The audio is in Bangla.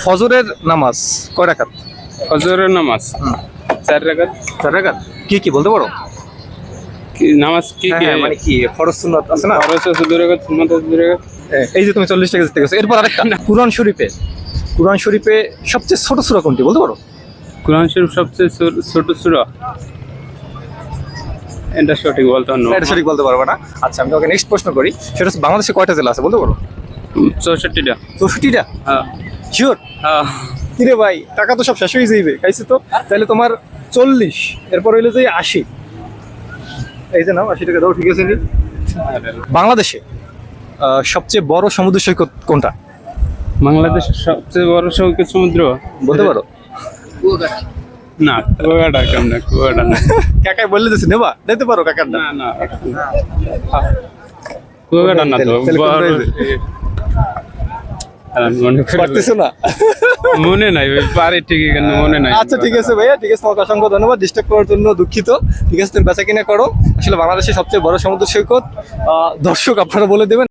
ফজরের নামাজ কয় রাকাত? ফজরের নামাজ 4 রাকাত। 4 রাকাত। কি কি বলতে পারো? কি নামাজ কি কি? মানে কি ফরজ সুন্নাত আছে না? ফরজ আছে 2 রাকাত, সুন্নাত আছে 2 রাকাত। এই যে তুমি 40 টাকা জিতে গেছো। এরপর আরেকটা, কোরআন শরীফে সবচেয়ে ছোট সূরা কোনটি বলতে পারো? কোরআন শরীফ সবচেয়ে ছোট সূরা, এটা সঠিক বলতে পারবো না। এটা সঠিক বলতে পারবে না। আচ্ছা, আমি তোমাকে নেক্সট প্রশ্ন করি, সেটা হচ্ছে বাংলাদেশে কয়টা জেলা আছে বলতে পারো? 64টা। 64টা? হ্যাঁ শিওর? হ্যাঁ। কিরে ভাই, টাকা তো সব শেষ হয়ে যাইবে, খাইছি তো। তাহলে তোমার 40, এরপর হইলো যে 80। এই যে নাও 80 টাকা দাও, ঠিক আছে নি? বাংলাদেশে সবচেয়ে বড় সমুদ্র সৈকত কোনটা বাংলাদেশের সবচেয়ে বড় সমুদ্র বলতে পারো? না, কুয়াকাটা কেমন? কুয়াকাটা না। কাকাই বললে দিছি, নেবা দিতে পারো কাকার না না, কুয়াকাটা না তো। তাহলে কোনটা হইবে? পারতেছো না? মনে নাই ভাই, পারি ঠিকই কিন্তু মনে নাই। আচ্ছা ঠিক আছে ভাইয়া, ঠিক আছে, তোমাকে অসংখ্য ধন্যবাদ, ডিস্টার্ব করার জন্য দুঃখিত। ঠিক আছে, তুমি বেচা কিনা করো। আসলে বাংলাদেশের সবচেয়ে বড় সমুদ্র সৈকত দর্শক আপনারা বলে দেবেন।